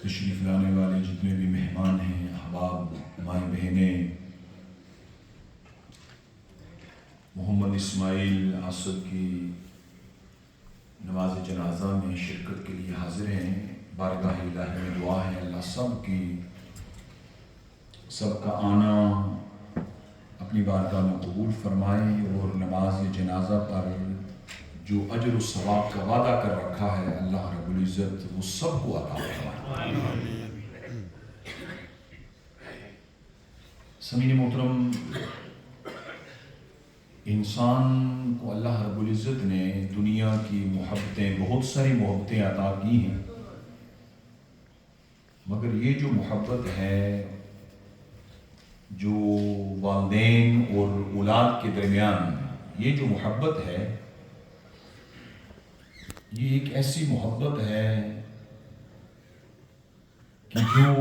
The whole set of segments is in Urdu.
تشریف لانے والے جتنے بھی مہمان ہیں، احباب، مائیں بہنیں، محمد اسماعیل اسد کی نماز جنازہ میں شرکت کے لیے حاضر ہیں، بارگاہ الہی میں دعا ہے اللہ سب کا آنا اپنی بارگاہ میں قبول فرمائے، اور نماز جنازہ پر جو اجر و ثواب کا وعدہ کر رکھا ہے اللہ رب العزت وہ سب کو عطا فرمائے۔ سامعین محترم، انسان کو اللہ رب العزت نے دنیا کی محبتیں، بہت ساری محبتیں عطا کی ہیں، مگر یہ جو محبت ہے جو والدین اور اولاد کے درمیان یہ جو محبت ہے، یہ ایک ایسی محبت ہے کہ جو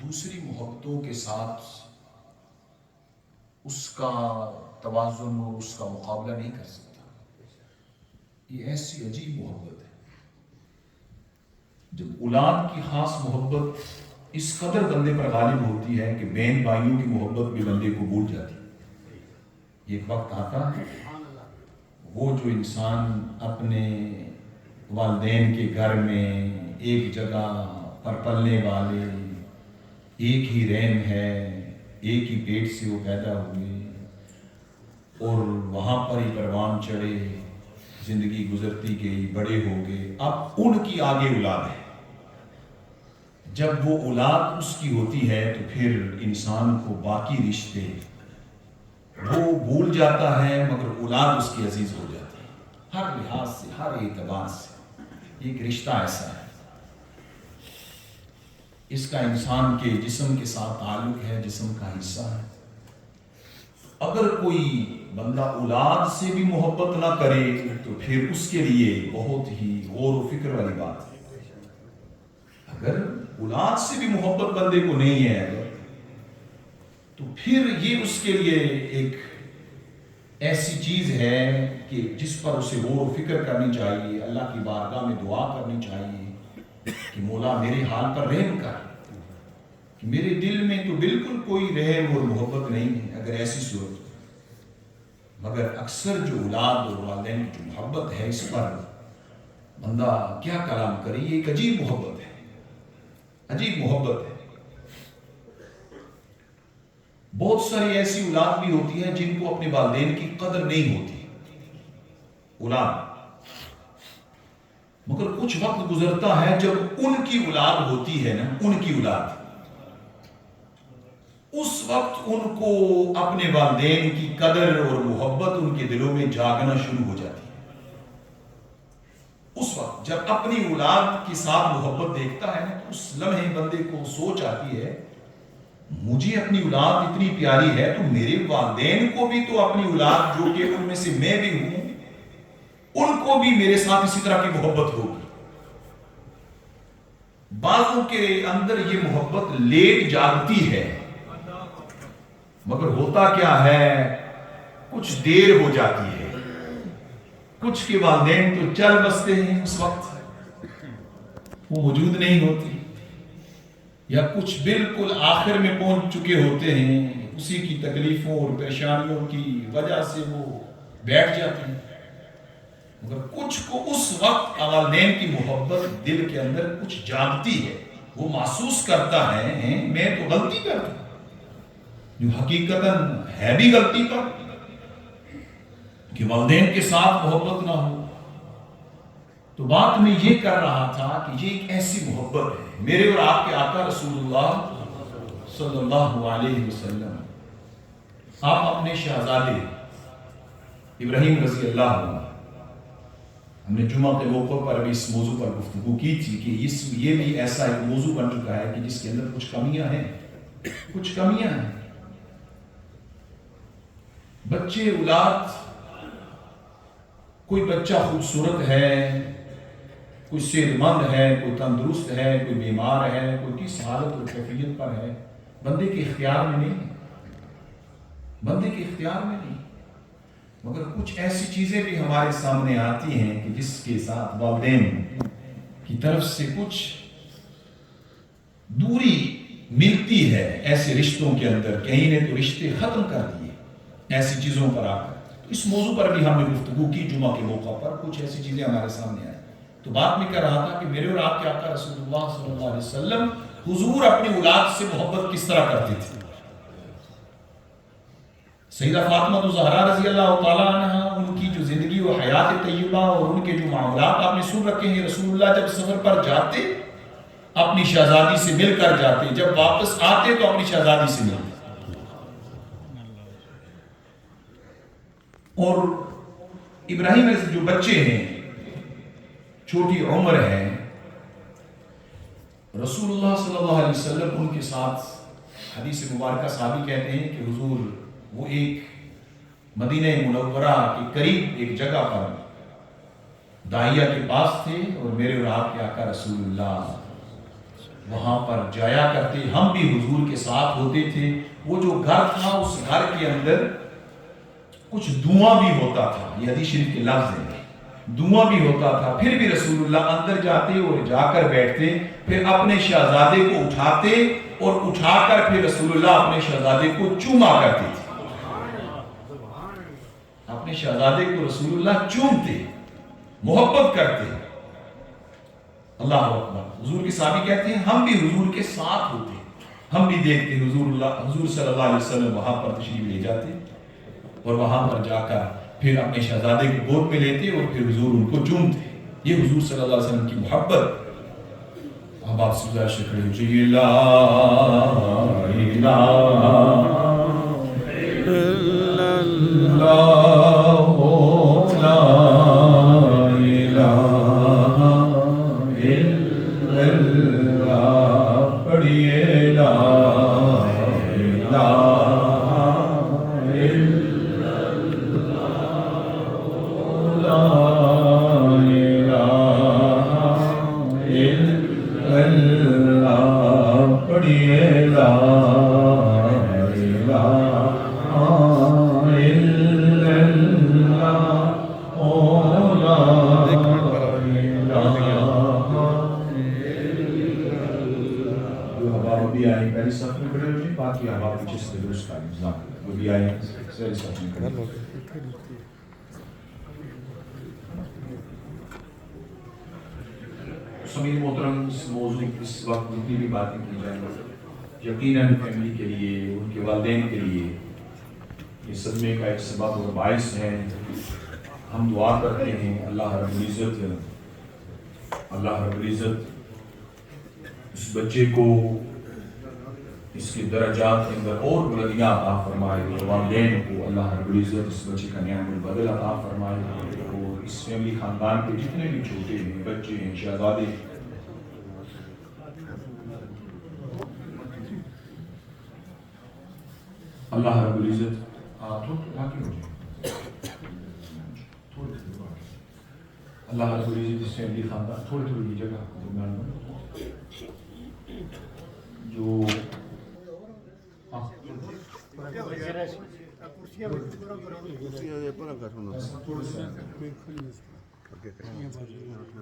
دوسری محبتوں کے ساتھ اس کا توازن اور اس کا مقابلہ نہیں کر سکتا۔ یہ ایسی عجیب محبت ہے، جب اولاد کی خاص محبت اس قدر بندے پر غالب ہوتی ہے کہ بہن بھائیوں کی محبت بھی بندے کو بھول جاتی ہے۔ ایک وقت آتا ہے وہ جو انسان اپنے والدین کے گھر میں ایک جگہ پر پلنے والے، ایک ہی رحم ہے، ایک ہی پیٹ سے وہ پیدا ہوئے اور وہاں پر ہی پروان چڑھے، زندگی گزرتی گئی، بڑے ہو گئے، اب ان کی آگے اولاد ہے۔ جب وہ اولاد اس کی ہوتی ہے تو پھر انسان کو باقی رشتے وہ بھول جاتا ہے، مگر اولاد اس کی عزیز ہو جاتی ہے، ہر لحاظ سے، ہر اعتبار سے۔ ایک رشتہ ایسا ہے، اس کا انسان کے جسم کے ساتھ تعلق ہے، جسم کا حصہ ہے۔ اگر کوئی بندہ اولاد سے بھی محبت نہ کرے تو پھر اس کے لیے بہت ہی غور و فکر والی بات ہے۔ اگر اولاد سے بھی محبت بندے کو نہیں ہے تو پھر یہ اس کے لیے ایک ایسی چیز ہے کہ جس پر اسے غور و فکر کرنی چاہیے، اللہ کی بارگاہ میں دعا کرنی چاہیے کہ مولا میرے حال پر رحم کر، کہ میرے دل میں تو بالکل کوئی رحم اور محبت نہیں ہے اگر ایسی صورت۔ مگر اکثر جو اولاد اور والدین کی جو محبت ہے اس پر بندہ کیا کلام کرے، یہ ایک عجیب محبت ہے، عجیب محبت ہے۔ بہت ساری ایسی اولاد بھی ہوتی ہیں جن کو اپنے والدین کی قدر نہیں ہوتی، اولاد، مگر کچھ وقت گزرتا ہے جب ان کی اولاد ہوتی ہے نا، ان کی اولاد، اس وقت ان کو اپنے والدین کی قدر اور محبت ان کے دلوں میں جاگنا شروع ہو جاتی ہے۔ اس وقت جب اپنی اولاد کے ساتھ محبت دیکھتا ہے نا تو اس لمحے بندے کو سوچ آتی ہے مجھے اپنی اولاد اتنی پیاری ہے تو میرے والدین کو بھی تو اپنی اولاد جو کہ ان میں سے میں بھی ہوں ان کو بھی میرے ساتھ اسی طرح کی محبت ہوگی۔ بعضوں کے اندر یہ محبت لیٹ جاگتی ہے، مگر ہوتا کیا ہے کچھ دیر ہو جاتی ہے، کچھ کے والدین تو چل بستے ہیں، اس وقت وہ موجود نہیں ہوتے، یا کچھ بالکل آخر میں پہنچ چکے ہوتے ہیں، اسی کی تکلیفوں اور پریشانیوں کی وجہ سے وہ بیٹھ جاتے ہیں۔ مگر کچھ کو اس وقت والدین کی محبت دل کے اندر کچھ جاگتی ہے، وہ محسوس کرتا ہے میں تو غلطی کرتا ہوں، جو حقیقتاً ہے بھی غلطی پر کہ والدین کے ساتھ محبت نہ ہو۔ تو بات میں یہ کر رہا تھا کہ یہ ایک ایسی محبت ہے، میرے اور آپ کے آقا رسول اللہ صلی اللہ علیہ وسلم، آپ اپنے شہزادے ابراہیم رضی اللہ عنہ، ہم نے جمعہ کے موقع پر ابھی اس موضوع پر گفتگو کی تھی کہ یہ بھی ایسا ایک موضوع بن چکا ہے کہ جس کے اندر کچھ کمیاں ہیں، کچھ کمیاں ہیں۔ بچے اولاد، کوئی بچہ خوبصورت ہے، کوئی صحت مند ہے، کوئی تندرست ہے، کوئی بیمار ہے، کوئی کس حالت اور کیفیت پر ہے، بندے کے اختیار میں نہیں، بندے کے اختیار میں نہیں۔ مگر کچھ ایسی چیزیں بھی ہمارے سامنے آتی ہیں کہ جس کے ساتھ والدین کی طرف سے کچھ دوری ملتی ہے ایسے رشتوں کے اندر، کہیں نے تو رشتے ختم کر دیے ایسی چیزوں پر آ کر۔ اس موضوع پر بھی ہم نے گفتگو کی جمعہ کے موقع پر، کچھ ایسی چیزیں ہمارے سامنے آئی۔ تو بات میں کر رہا تھا کہ میرے اور آپ کے آقا رسول اللہ صلی اللہ علیہ وسلم حضور اپنی اولاد سے محبت کس طرح کرتے تھے۔ سیدہ فاطمہ الزہرا رضی اللہ تعالیٰ عنہ، ان کی جو زندگی و حیات طیبہ اور ان کے جو معاملات آپ نے سن رکھے ہیں، رسول اللہ جب سفر پر جاتے اپنی شہزادی سے مل کر جاتے، جب واپس آتے تو اپنی شہزادی سے ملتے۔ اور ابراہیم علیہ جو بچے ہیں، چھوٹی عمر ہے، رسول اللہ صلی اللہ علیہ وسلم ان کے ساتھ، حدیث مبارکہ صحابی کہتے ہیں کہ حضور وہ ایک مدینہ منورہ کے قریب ایک جگہ پر داہیہ کے پاس تھے، اور میرے اور آپ کے آقا رسول اللہ وہاں پر جایا کرتے، ہم بھی حضور کے ساتھ ہوتے تھے۔ وہ جو گھر تھا، اس گھر کے اندر کچھ دھواں بھی ہوتا تھا، یہ حدیث شریف کے لفظ ہیں، دھواں بھی ہوتا تھا، پھر بھی رسول اللہ اندر جاتے اور جا کر بیٹھتے، پھر اپنے شہزادے کو اٹھاتے اور اٹھا کر پھر رسول اللہ اپنے شہزادے کو چوما کرتے تھے۔ اپنے شہزادے کو رسول اللہ چومتے، محبت کرتے۔ اللہ اکبر۔ حضور کے صحابی کہتے ہیں ہم بھی حضور کے ساتھ ہوتے، ہم بھی دیکھتے حضور صلی اللہ علیہ وسلم وہاں پر تشریف لے جاتے اور وہاں پر جا کر پھر اپنے شہزادے کو گود میں لیتے اور پھر حضور ان کو چومتے۔ یہ حضور صلی اللہ علیہ وسلم کی محبت۔ اب آپ سے گزارش کھڑے ہو جائیے، لا الہ الا اللہ، لا الہ الا اللہ، پڑھیے لا الہ سمیر محترم، اس موضوع اس وقت جتنی بھی باتیں کی جائیں یقیناً فیملی کے لیے، ان کے والدین کے لیے یہ صدمے کا ایک سبب اور باعث ہے۔ ہم دعا کرتے ہیں اللہ رب العزت اس بچے کو اس کے درجات کے اندر اور بلندیاں عطا فرمائے، اور والدین کو اللہ رب العزت اس بچے کا نعم البدل عطا فرمائے، اور اس فیملی خاندان کے جتنے بھی چھوٹے ہیں، بچے ہیں، شہزادے، اللہ رب العزت اللہ رب العزت اس فیملی خاندان تھوڑی جگہ درمیان میں جو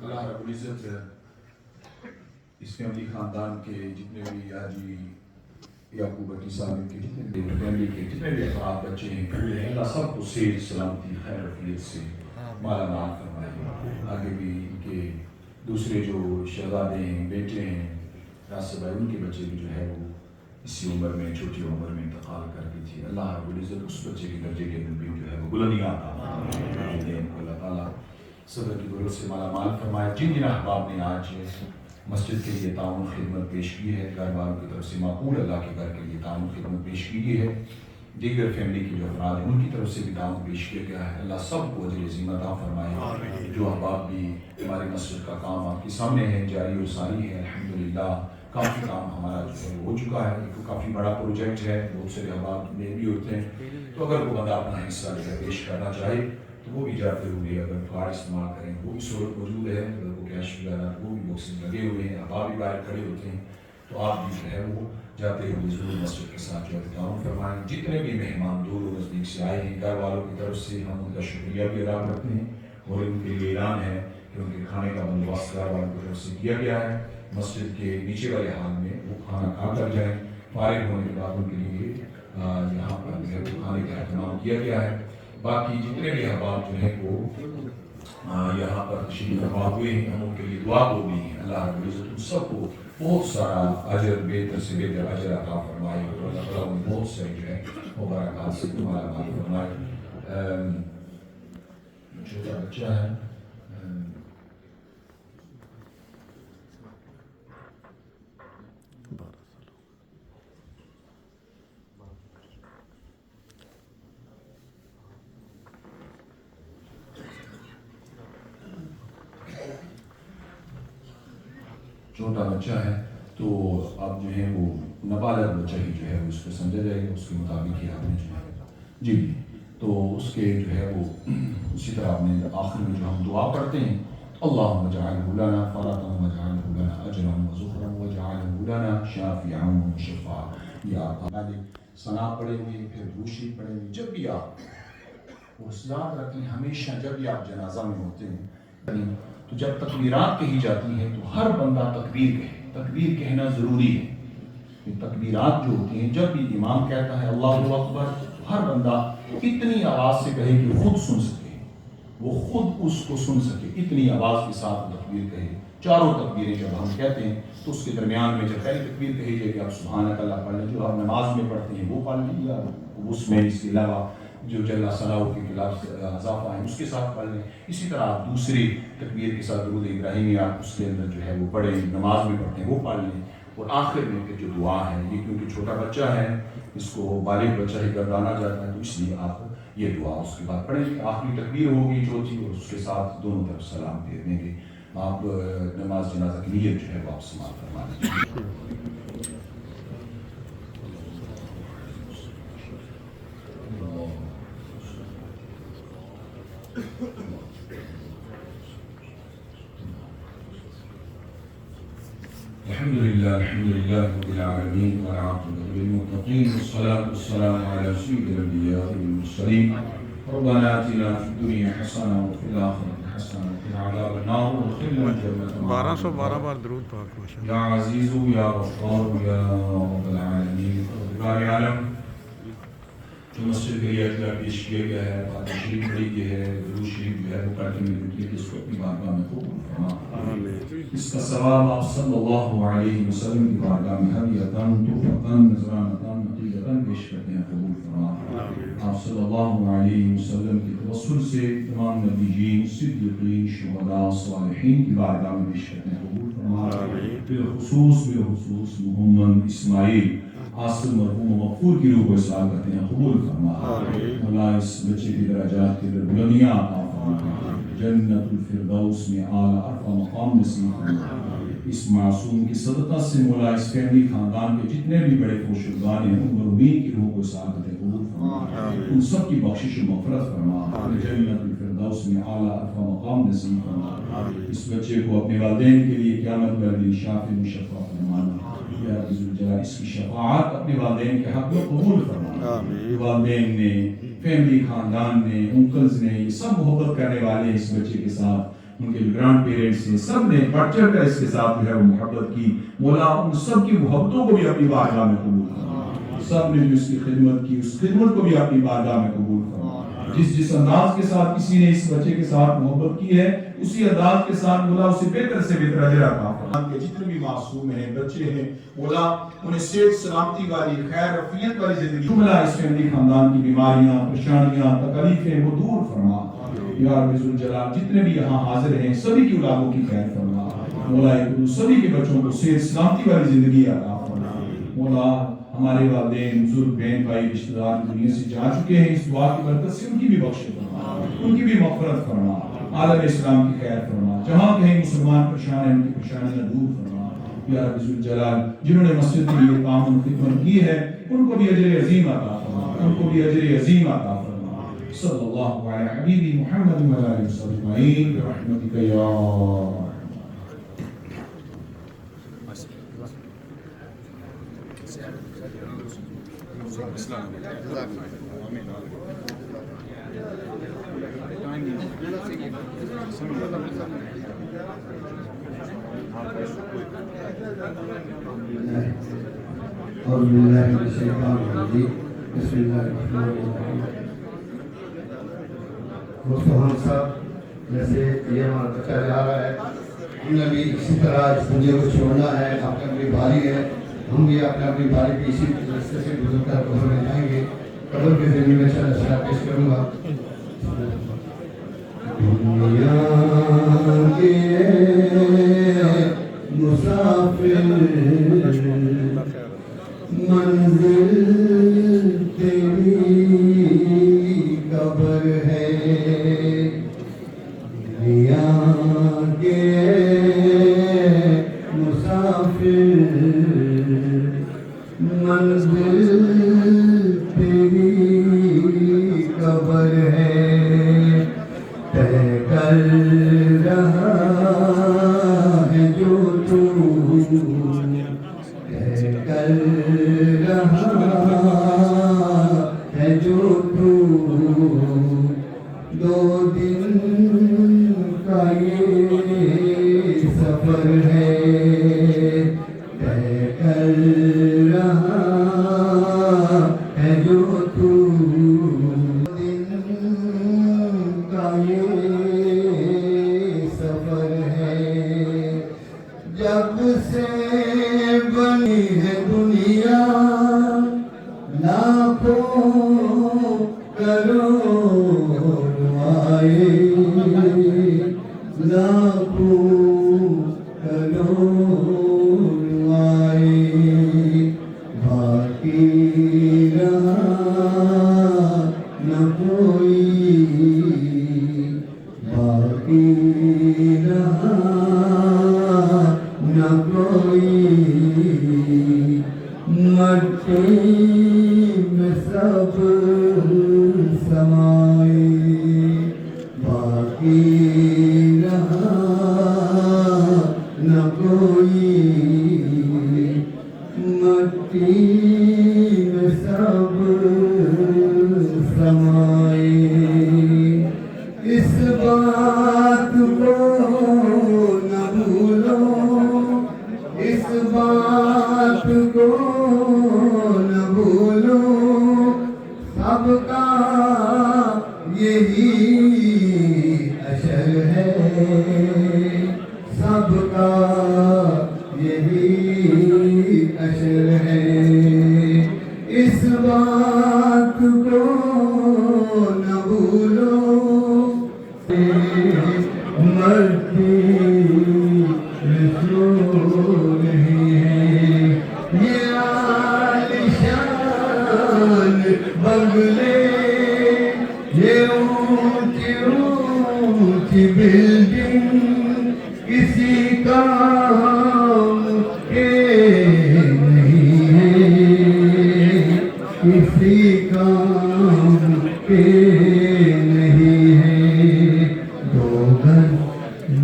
اللہ رب العزت اس فیملی خاندان کے جتنے بھی حاجی یعقوب علی صاحب کے جتنے بھی فیملی کے جتنے بھی افراد بچے ہیں، اللہ سب کو صحت سلامتی خیر عافیت سے مالا مال فرمائے۔ آگے بھی ان کے دوسرے جو شہزادے ہیں، بیٹے ہیں، راسب بھائی، ان کے بچے بھی جو ہے وہ اسی عمر میں، چھوٹی عمر میں انتقال کر گئی تھی۔ اللہ رب العزت اس بچے کے درجے کے اندر بھی جو ہے وہ بلندیاں عطا فرمائے، اللہ تعالیٰ صبر کی دولت سے مالا مال فرمائے۔ جن جن احباب نے آج مسجد کے لیے تعاون خدمت پیش کی ہے، گھر والوں کی طرف سے معقول اللہ کے گھر کے لیے تعاون خدمت پیش کی گئی ہے، دیگر فیملی کے جو افراد ہیں ان کی طرف سے بھی تعاون پیش کیا گیا ہے، اللہ سب کو اجر عظیم عطا فرمائے۔ جو احباب بھی ہماری مسجد کا کام آپ کے سامنے ہے، جاری و ساری ہے، الحمدللہ کافی کام ہمارا جو ہے ہو چکا ہے، ایک کافی بڑا پروجیکٹ ہے، بہت سے احباب میں بھی ہوتے ہیں، تو اگر وہ بندہ اپنا حصہ پیش کرنا چاہے تو وہ بھی جاتے ہوئے اگر کارڈ استعمال کریں، وہ بھی سہولت موجود ہے، اگر وہ کیش وغیرہ وہ بھی باکسنگ لگے ہوئے ہیں، احباب بھی باہر کھڑے ہوتے ہیں، تو آپ بھی جو ہے وہ جاتے ہوئے ضرور مسجد کے ساتھ جو ہے تعاون فرمائیں۔ جتنے بھی مہمان دور و نزدیک سے آئے ہیں، گھر والوں کی طرف سے ہم ان کا شکریہ بھی ادا کرتے ہیں، اور ان کے لیے اعلان ہے کیونکہ کھانے کا بندوبست گھر والوں کی طرف سے کیا گیا ہے. مسجد کے نیچے والے حال میں وہ کھانا کھا کر جائیں. فارغ ہونے کے بعد ان کے لیے یہاں پر جو ہے وہ کھانے کا اہتمام کیا گیا ہے. باقی جتنے بھی احباب جو ہیں وہ یہاں پر تشریف فرما ہوئے ہیں, ہم ان کے لیے دعا کو بھی ہیں. اللہ رب العزت ان سب کو بہت سارا اجر, بہتر سے بہتر اجر عطا فرمائے, اور اللہ تعالیٰ ان بہت سے جو ہے وہ برکات سے مالا مال فرمائے. چھوٹا بچہ ہے, چھوٹا بچہ ہے, تو اب جو ہے وہ نابالغ بچہ ہی جو ہے اس کو سمجھا جائے گا, اس کے مطابق ہی آپ نے جو ہے جی. تو اس کے جو ہے وہ اسی طرح آپ نے آخر میں جو ہم دعا پڑھتے ہیں, اللہم اجعلہ لنا فرطا واجعلہ لنا اجرا وذخرا واجعلہ لنا شافعا ومشفعا. یا ثنا پڑھے ہوئے, پھر دوسری پڑھے ہوئے, جب بھی آپ اس یاد رکھیں, ہمیشہ جب بھی آپ جنازہ میں ہوتے ہیں تو جب تکبیرات کہی جاتی ہیں تو ہر بندہ تکبیر کہے. تکبیر کہنا ضروری ہے. یہ تکبیرات جو ہوتی ہیں, جب بھی امام کہتا ہے اللہ اکبر, ہر بندہ اتنی آواز سے کہے کہ خود سن سکے, وہ خود اس کو سن سکے, اتنی آواز کے ساتھ تکبیر کہے. چاروں تکبیریں جب ہم کہتے ہیں تو اس کے درمیان میں جب پہلی تکبیر کہی جائے کہ آپ سبحانک اللہ پڑھ لیں, جو آپ نماز میں پڑھتے ہیں وہ پڑھ لیں, یا اس میں اس کے علاوہ جو جل ثناء کے خلاف اضافہ ہے اس کے ساتھ پڑھ لیں. اسی طرح آپ دوسری تکبیر کے ساتھ درود ابراہیمی آپ اس کے اندر جو ہے وہ پڑھیں, نماز میں پڑھتے ہیں وہ پڑھ لیں. اور آخر میں پھر جو دعا ہے, یہ کیونکہ چھوٹا بچہ ہے, اس کو بالغ بچہ ہی گردانا جاتا ہے, تو اس لیے آپ یہ دعا اس کے بعد پڑھیں گے. آخری تکبیر ہوگی چوتھی, اور اس کے ساتھ دونوں طرف سلام پھیر دیں گے. آپ نماز جنازہ کی نیت جو ہے وہ آپ سماعت فرما لیجیے. الحمد لله رب العالمين والعاقبة للمتقين والصلاة والسلام على سيد الأنبياء والمرسلين. ربنا آتنا في الدنيا حسنة وفي الآخرة حسنة وقنا عذاب النار وادخلنا الجنة مع 1212 بار درود پاک يا عزيز يا غفار يا رب العالمين. بار عالم جو مسجد کے لیے اجلا پیش کیا گیا ہے, فاتحہ شریف پڑھی گئی ہے, درود شریف جو ہے وہ پڑھنے میں رکھی, اس کو اپنی بارگاہ میں قبول فرما. اس کا ثواب آپ صلی اللہ علیہ وسلم کی بارگاہ میں ہدیۃً تحفۃً نذرانۃً عقیدۃً پیش کرتے ہیں, قبول فرما. آپ صلی اللہ علیہ وسلم کے توسل سے تمام نبیین, صدیقین, شہداء, صالحین کی بارگاہ میں پیش کرتے ہیں, قبول فرما. بالخصوص محمد اسماعیل عاصم مرحوم و مغفور کی روح کو اصلاح کرتے ہیں, قبول فرما. اللہ اس بچے کی درجات کے در بلندیاں عطا فرما, جنت الفردوس میں اعلیٰ عرفہ مقام نصیب فرما. اس معصوم کی صدقہ سے مولا اس فیملی خاندان کے جتنے بھی بڑے فوشدگان ہیں, ان مرحومین کی روح کو اصلاح کرتے ہیں, قبول فرما. ان سب کی بخشش و مغفرت فرما, جنت الفردوس میں اعلیٰ عرفہ مقام نصیب فرما. اس بچے کو اپنے والدین کے لیے قیامت والے شافع مشفع فرمانا. یا رب الجلال اس کی شفاعت اپنے والدین کے حق میں قبول فرما. والدین نے, فیملی خاندان نے, انکلز نے, یہ سب محبت کرنے والے اس بچے کے ساتھ, ان کے گرانڈ پیرنٹس نے, سب نے بڑھ چڑھ کر اس کے ساتھ جو ہے وہ محبت کی. مولا ان سب کی محبتوں کو بھی اپنی بارگاہ میں قبول فرما. سب نے جو اس کی خدمت کی, اس خدمت کو بھی اپنی بارگاہ میں قبول فرما. جس انداز کے ساتھ کسی نے اس بچے کے ساتھ محبت کی ہے, اسی انداز کے ساتھ مولا اسے بہتر سے بہتر اجر عطا فرما. کہ جتنے بھی معصوم ہیں, بچے ہیں, مولا انہیں صحت سلامتی والی, خیر رفیت والی زندگی. جملہ اس فیملی خاندان کی بیماریاں, پریشانیاں, تکلیفیں وہ دور فرما. یا رب ذوالجلال جتنے بھی یہاں حاضر ہیں سبھی کی اولادوں کی خیر فرما. مولا سبھی کے بچوں کو صحت سلامتی والی زندگی عطا فرما. مولا ہمارے والدین, بزرگ, بہن بھائی, رشتہ دار دنیا سے جا چکے ہیں, اس دعا کی برکت سے ان کی بھی بخش فرما, ان کی بھی مغفرت فرما. عالم اسلام کی خیر فرما. جہاں کہیں مسلمان پریشان ہیں ان کی پریشانیاں دور فرما. یا رب ذوالجلال جنہوں نے مسجد کے لیے کام خدمت کی ہے ان کو بھی اجر عظیم عطا فرما, ان کو بھی اجر عظیم عطا فرما. صلی اللہ علی حبیبی محمد و علی آلہ وصحبہ اجمعین برحمتک یا اسلام. اور باللہ من الشیطان الرجیم بسم اللہ الرحمن الرحیم. مصطفیٰ صاحب جیسے یہ ہمارا بچہ جا رہا ہے، ہم نے بھی اسی طرح اس دنیا کو چھوڑنا ہے. اپنے اپنی باری ہے، ہم بھی اپنے اپنی باری کی اسی راستے سے گزر کر قبر میں جائیں گے. قبر کے ذریعے میں چند اشعار پیش کروں گا. دنیا کے مسافر منزل تیری قبر ہے. دنیا کے مسافر منزل تیری قبر ہے. طے کر رہا ہے جو تو، طے کر رہا ہے جو تو، 2 دن کا یہ سفر ہے. طے کر رہا ہے جو تو، 2 دن کا یہ سفر ہے. جب سے بنی ہے دنیا لاکھوں کروڑ آئے، لاکھوں کروڑ آئے. باقی رہا نہ کوئی، باقی رہا نہ کوئی. مٹی میں سب سمائے، باقی رہا نہ کوئی. مٹی میں سب سمائے. اس بات کو نہ بھولو، اس بات کو نہ بھولو، سب کا یہی حشر ہے، سب کا یہی حشر ہے. اس بات کو نہ بھولو، مرتی میں سو رہی ہے. یہ عالیشان بنگلے، یہ اونچی اونچی بلڈنگ کسی کام کے نہیں ہے، کسی کام کے نہیں ہے. 2 گز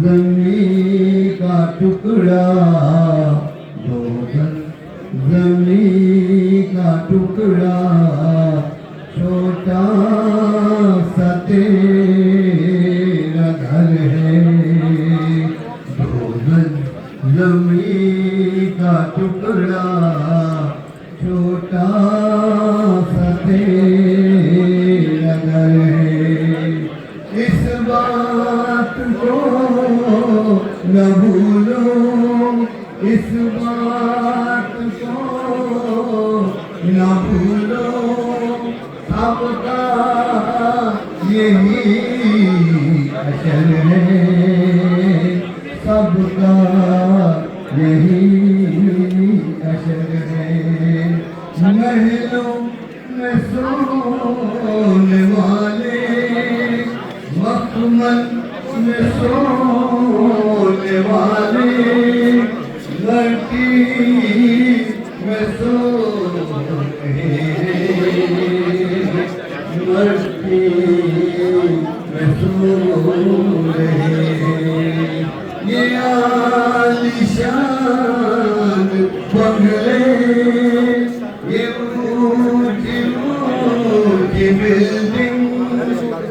زمین کا ٹکڑا، 2 گز زمین کا ٹکڑا، چھوٹا سا تیرا گھر ہے. 2 گز زمین کا ٹکڑا، چھوٹا سا تیرا گھر ہے. اس بات کو نہ بھولو، اس بات کو نہ بھولو، سب کا یہی حشر ہے، سب کا یہی حشر ہے. محلوں میں سونے والے، مخمل میں سونے والے، لڑکی میں سو رہے ہیں، لڑکی میں سو رہے ہیں. یہ عالیشان بنگلے، یہ اونچی اونچی بلڈنگ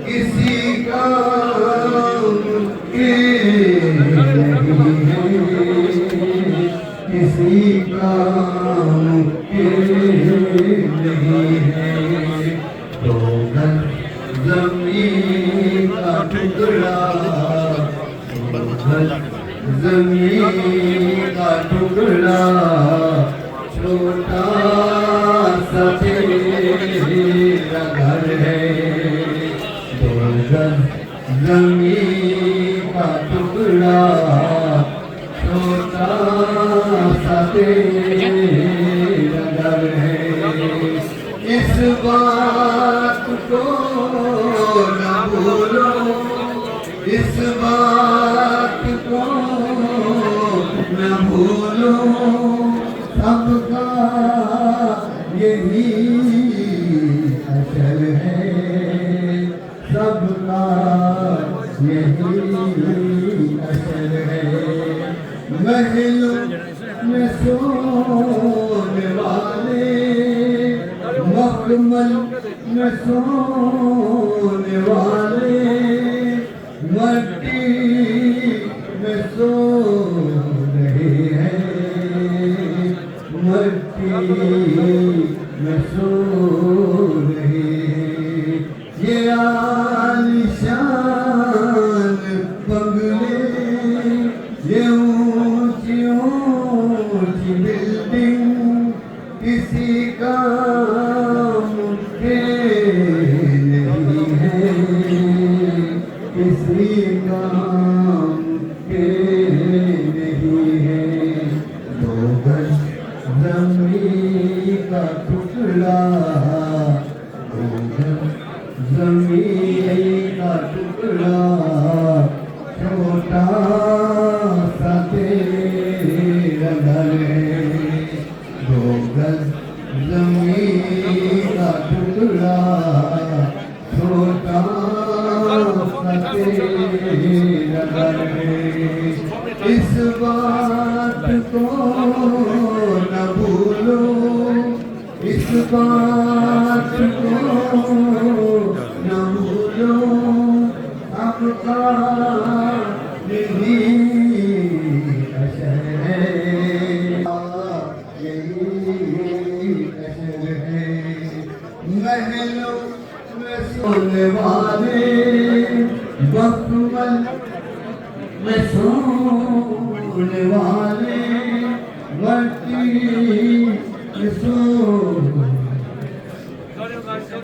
کسی کام کے نہیں ہے، کسی کام کے نہیں ہے تو گھر زمین کا ٹکڑا زمین کا ٹکڑا چھوٹا سا تیرا گھر ہے تو گھر زمین کا ٹکڑا چھوٹا سا تیرا گھر ہے اس بات کو نہ بھولو اس بات کو نہ بھولو سب کا یہی اصل ہے سب کا یہی اصل ہے محل میں سونے والے مخمل میں سونے والے مٹی میں سو رہے ہیں مٹی میں سو رہے ہیں یہ عالیشان بنگلے یہ اونچی اونچی بلڈنگ کسی کام کے نہیں ہے کسی کام کے نہیں ہے دو گز زمین کا ٹکڑا دو گز زمین کا ٹکڑا چھوٹا سا تیرا گھر ہے دو گز زمین کا ٹکڑا چھوٹا سا تیرا گھر ہے اس بات کو نہ بھولو اس بات کو نہ بھولو آپ کا یہی اثر ہے یہی اثر ہے محلوں میں سونے والے مخمل میں سونے والے مٹی میں سو